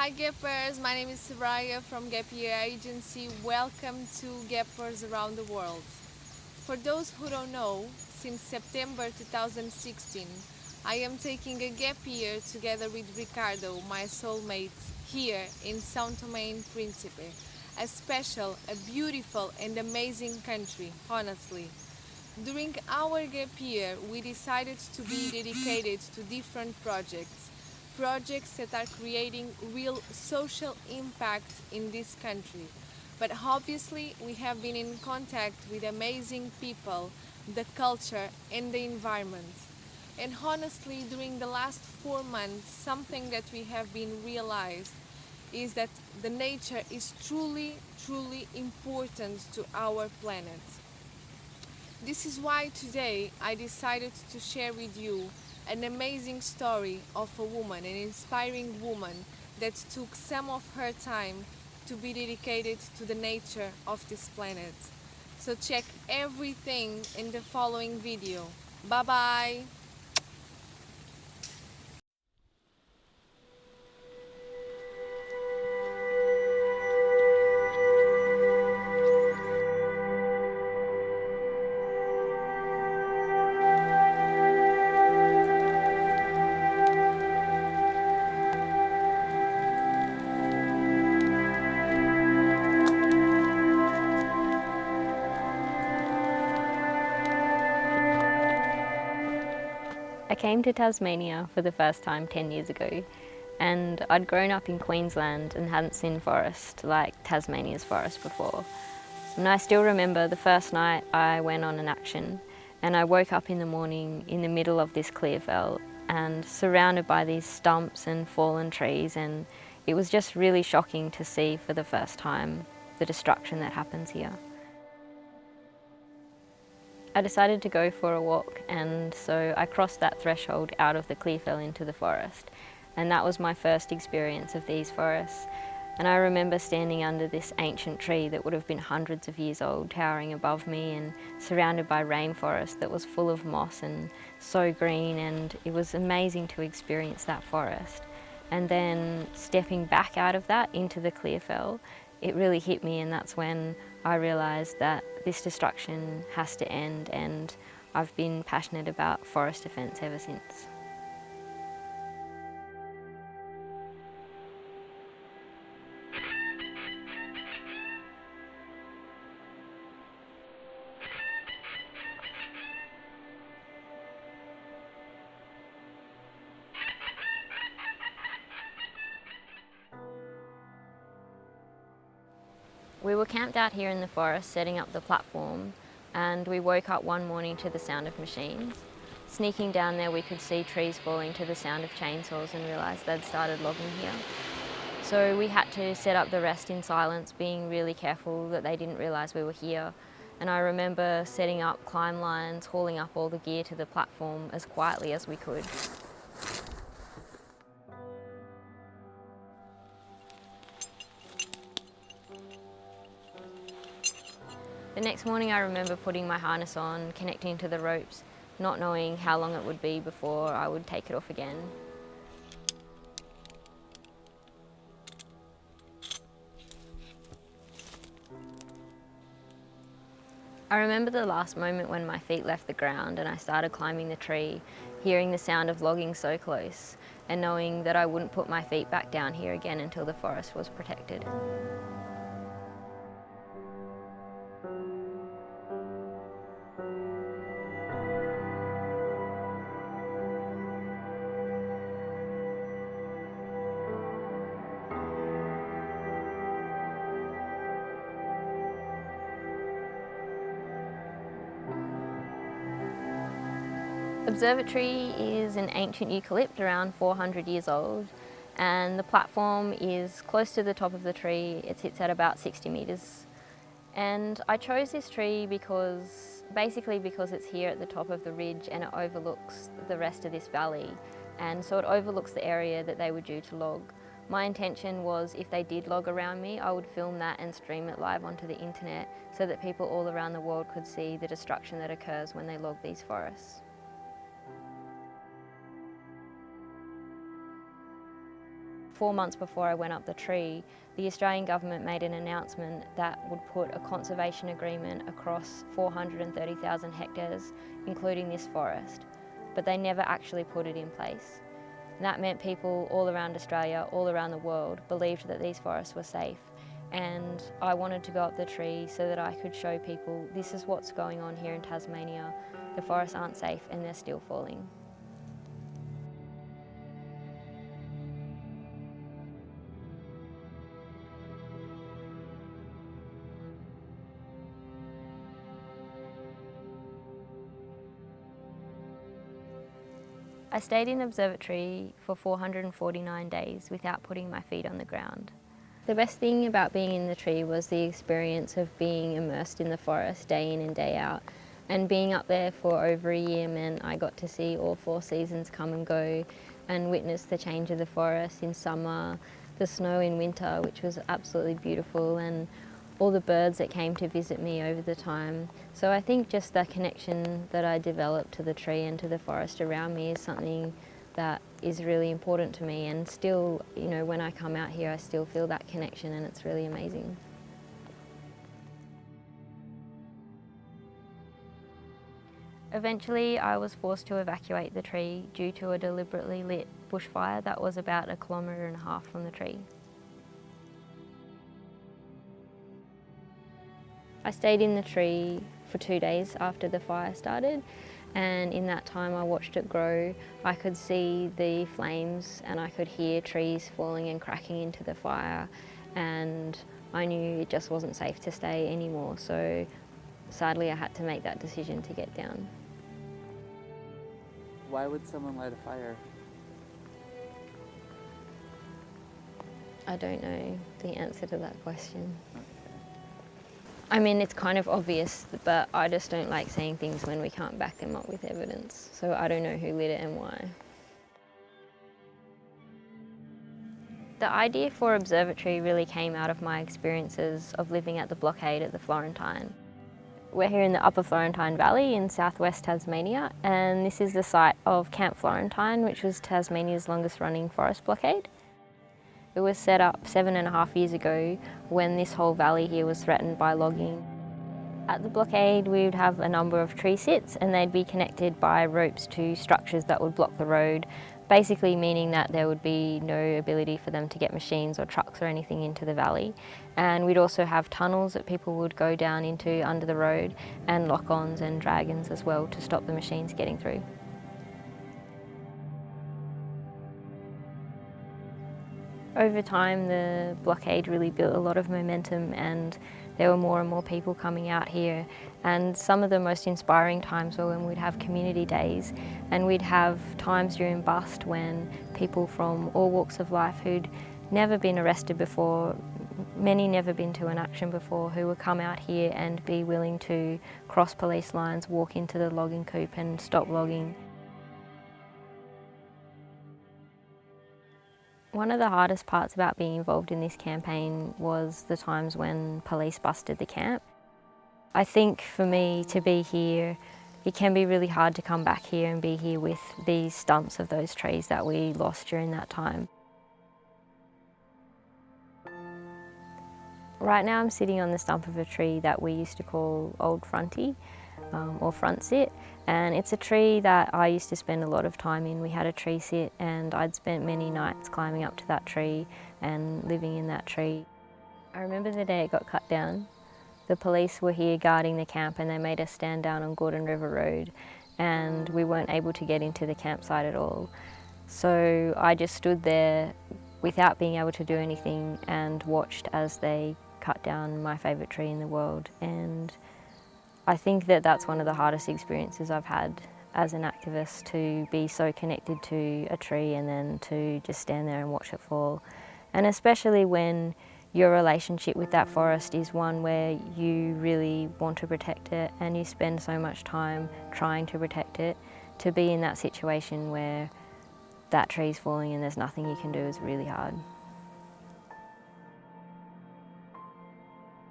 Hi Gappers, my name is Soraya from Gap Year Agency. Welcome to Gappers Around the World. For those who don't know, since September 2016, I am taking a gap year together with Ricardo, my soulmate, here in São Tomé and Príncipe, a special, a beautiful and amazing country, honestly. During our gap year, we decided to be dedicated to different projects that are creating real social impact in this country. But obviously, we have been in contact with amazing people, the culture, and the environment. And honestly, during the last 4 months, something that we have been realized is that the nature is truly, truly important to our planet. This is why today I decided to share with you an amazing story of a woman, an inspiring woman that took some of her time to be dedicated to the nature of this planet. So check everything in the following video. Bye bye! I came to Tasmania for the first time 10 years ago, and I'd grown up in Queensland and hadn't seen forest like Tasmania's forest before. And I still remember the first night I went on an action, and I woke up in the morning in the middle of this clear fell and surrounded by these stumps and fallen trees, and it was just really shocking to see for the first time the destruction that happens here. I decided to go for a walk, and so I crossed that threshold out of the Clearfell into the forest, and that was my first experience of these forests. And I remember standing under this ancient tree that would have been hundreds of years old, towering above me and surrounded by rainforest that was full of moss and so green, and it was amazing to experience that forest. And then stepping back out of that into the Clearfell, it really hit me, and that's when I realised that this destruction has to end, and I've been passionate about forest defence ever since. We were camped out here in the forest setting up the platform, and we woke up one morning to the sound of machines. Sneaking down there, we could see trees falling to the sound of chainsaws and realised they'd started logging here. So we had to set up the rest in silence, being really careful that they didn't realise we were here. And I remember setting up climb lines, hauling up all the gear to the platform as quietly as we could. The next morning I remember putting my harness on, connecting to the ropes, not knowing how long it would be before I would take it off again. I remember the last moment when my feet left the ground and I started climbing the tree, hearing the sound of logging so close, and knowing that I wouldn't put my feet back down here again until the forest was protected. Observatory is an ancient eucalypt around 400 years old, and the platform is close to the top of the tree. It sits at about 60 metres. And I chose this tree basically because it's here at the top of the ridge and it overlooks the rest of this valley, and so it overlooks the area that they were due to log. My intention was, if they did log around me, I would film that and stream it live onto the internet so that people all around the world could see the destruction that occurs when they log these forests. 4 months before I went up the tree, the Australian government made an announcement that would put a conservation agreement across 430,000 hectares, including this forest, but they never actually put it in place. And that meant people all around Australia, all around the world, believed that these forests were safe. And I wanted to go up the tree so that I could show people this is what's going on here in Tasmania. The forests aren't safe and they're still falling. I stayed in observatory for 449 days without putting my feet on the ground. The best thing about being in the tree was the experience of being immersed in the forest day in and day out. And being up there for over a year meant I got to see all 4 seasons come and go and witness the change of the forest in summer, the snow in winter, which was absolutely beautiful, and all the birds that came to visit me over the time. So I think just the connection that I developed to the tree and to the forest around me is something that is really important to me, and still, you know, when I come out here I still feel that connection and it's really amazing. Eventually I was forced to evacuate the tree due to a deliberately lit bushfire that was about 1.5 kilometres from the tree. I stayed in the tree for 2 days after the fire started, and in that time I watched it grow. I could see the flames and I could hear trees falling and cracking into the fire, and I knew it just wasn't safe to stay anymore, so sadly I had to make that decision to get down. Why would someone light a fire? I don't know the answer to that question. I mean, it's kind of obvious, but I just don't like saying things when we can't back them up with evidence. So I don't know who lit it and why. The idea for observatory really came out of my experiences of living at the blockade at the Florentine. We're here in the Upper Florentine Valley in southwest Tasmania, and this is the site of Camp Florentine, which was Tasmania's longest running forest blockade. It was set up 7.5 years ago when this whole valley here was threatened by logging. At the blockade we would have a number of tree sits, and they'd be connected by ropes to structures that would block the road, basically meaning that there would be no ability for them to get machines or trucks or anything into the valley. And we'd also have tunnels that people would go down into under the road, and lock-ons and dragons as well to stop the machines getting through. Over time the blockade really built a lot of momentum, and there were more and more people coming out here, and some of the most inspiring times were when we'd have community days, and we'd have times during bust when people from all walks of life who'd never been arrested before, many never been to an action before, who would come out here and be willing to cross police lines, walk into the logging coop and stop logging. One of the hardest parts about being involved in this campaign was the times when police busted the camp. I think for me to be here, it can be really hard to come back here and be here with these stumps of those trees that we lost during that time. Right now I'm sitting on the stump of a tree that we used to call Old Fronty, or front sit, and it's a tree that I used to spend a lot of time in. We had a tree sit and I'd spent many nights climbing up to that tree and living in that tree. I remember the day it got cut down. The police were here guarding the camp and they made us stand down on Gordon River Road, and we weren't able to get into the campsite at all. So I just stood there without being able to do anything and watched as they cut down my favourite tree in the world. And I think that that's one of the hardest experiences I've had as an activist, to be so connected to a tree and then to just stand there and watch it fall. And especially when your relationship with that forest is one where you really want to protect it and you spend so much time trying to protect it, to be in that situation where that tree's falling and there's nothing you can do is really hard.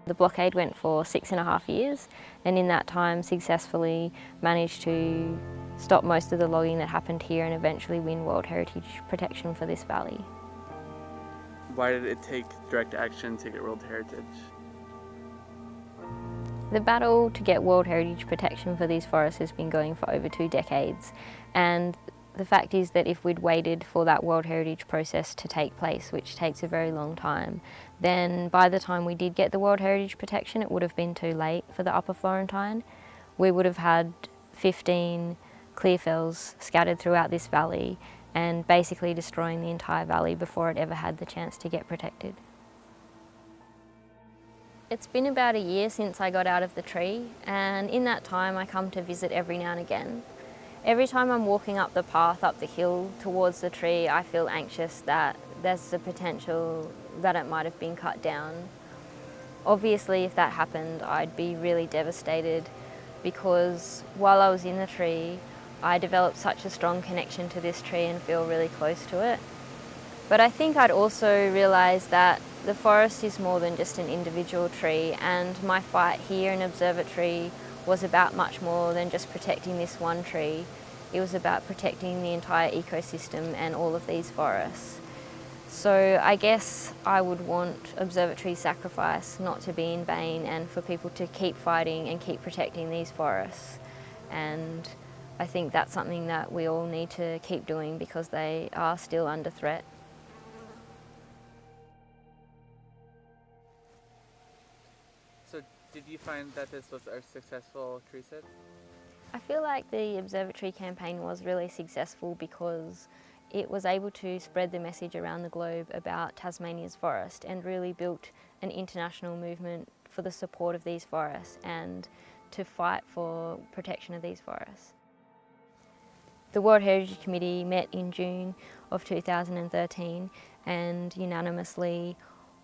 The blockade went for 6.5 years, and in that time successfully managed to stop most of the logging that happened here and eventually win World Heritage protection for this valley. Why did it take direct action to get World Heritage? The battle to get World Heritage protection for these forests has been going for over 2 decades, and the fact is that if we'd waited for that World Heritage process to take place, which takes a very long time, then by the time we did get the World Heritage protection, it would have been too late for the Upper Florentine. We would have had 15 clear fells scattered throughout this valley and basically destroying the entire valley before it ever had the chance to get protected. It's been about a year since I got out of the tree, and in that time I come to visit every now and again. Every time I'm walking up the path, up the hill towards the tree, I feel anxious that there's the potential that it might have been cut down. Obviously, if that happened, I'd be really devastated because while I was in the tree, I developed such a strong connection to this tree and feel really close to it. But I think I'd also realise that the forest is more than just an individual tree, and my fight here in Observatory was about much more than just protecting this one tree. It was about protecting the entire ecosystem and all of these forests. So I guess I would want Observatory's sacrifice not to be in vain, and for people to keep fighting and keep protecting these forests. And I think that's something that we all need to keep doing because they are still under threat. So did you find that this was a successful tree sit? I feel like the Observatory campaign was really successful because it was able to spread the message around the globe about Tasmania's forest and really built an international movement for the support of these forests and to fight for protection of these forests. The World Heritage Committee met in June of 2013 and unanimously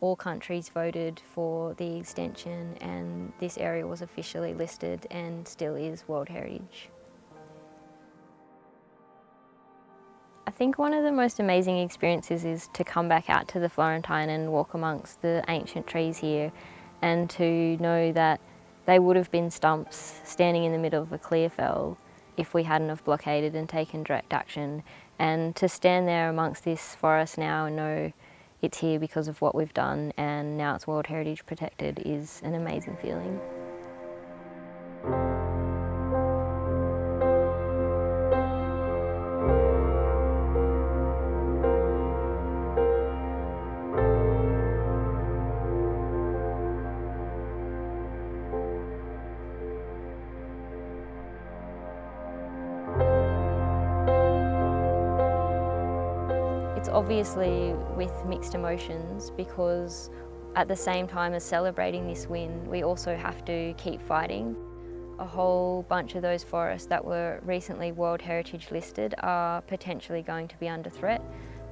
all countries voted for the extension, and this area was officially listed and still is World Heritage. I think one of the most amazing experiences is to come back out to the Florentine and walk amongst the ancient trees here, and to know that they would have been stumps standing in the middle of a clear fell if we hadn't have blockaded and taken direct action. And to stand there amongst this forest now and know it's here because of what we've done and now it's World Heritage protected is an amazing feeling. It's obviously with mixed emotions because at the same time as celebrating this win, we also have to keep fighting. A whole bunch of those forests that were recently World Heritage listed are potentially going to be under threat.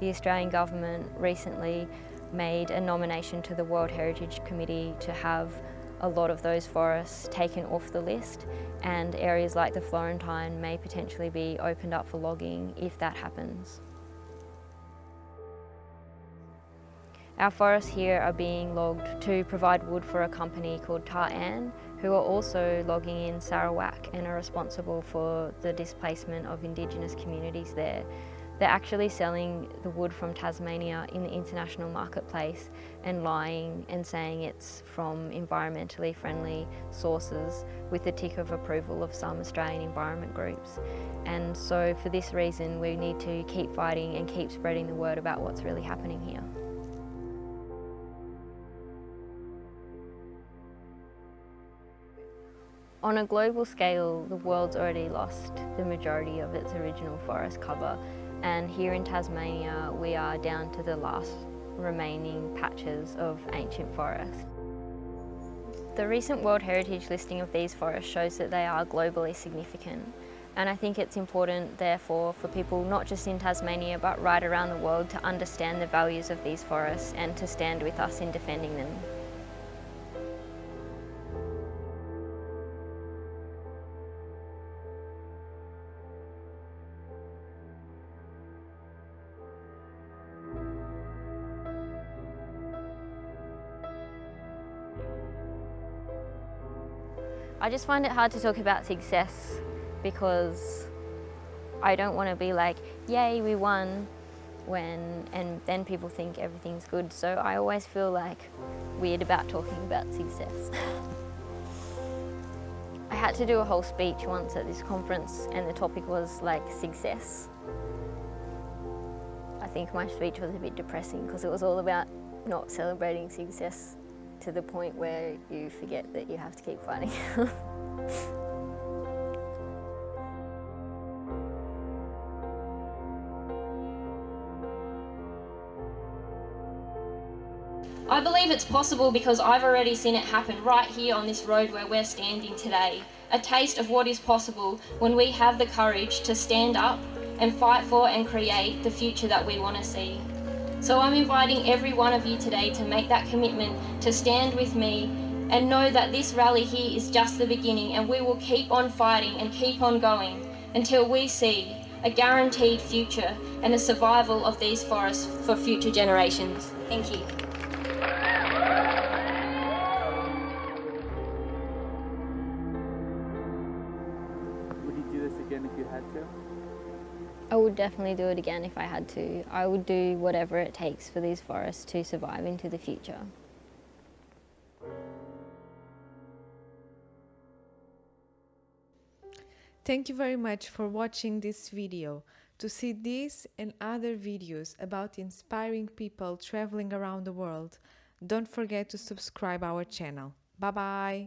The Australian government recently made a nomination to the World Heritage Committee to have a lot of those forests taken off the list, and areas like the Florentine may potentially be opened up for logging if that happens. Our forests here are being logged to provide wood for a company called Tar-An, who are also logging in Sarawak and are responsible for the displacement of Indigenous communities there. They're actually selling the wood from Tasmania in the international marketplace and lying and saying it's from environmentally friendly sources with the tick of approval of some Australian environment groups. And so for this reason, we need to keep fighting and keep spreading the word about what's really happening here. On a global scale, the world's already lost the majority of its original forest cover, and here in Tasmania we are down to the last remaining patches of ancient forest. The recent World Heritage listing of these forests shows that they are globally significant, and I think it's important therefore for people not just in Tasmania but right around the world to understand the values of these forests and to stand with us in defending them. I just find it hard to talk about success because I don't want to be like, yay, we won. and then people think everything's good. So I always feel like weird about talking about success. I had to do a whole speech once at this conference and the topic was like success. I think my speech was a bit depressing because it was all about not celebrating success to the point where you forget that you have to keep fighting. I believe it's possible because I've already seen it happen right here on this road where we're standing today. A taste of what is possible when we have the courage to stand up and fight for and create the future that we want to see. So I'm inviting every one of you today to make that commitment to stand with me and know that this rally here is just the beginning, and we will keep on fighting and keep on going until we see a guaranteed future and the survival of these forests for future generations. Thank you. Would you do this again if you had to? I would definitely do it again if I had to. I would do whatever it takes for these forests to survive into the future. Thank you very much for watching this video. To see this and other videos about inspiring people traveling around the world, don't forget to subscribe our channel. Bye bye!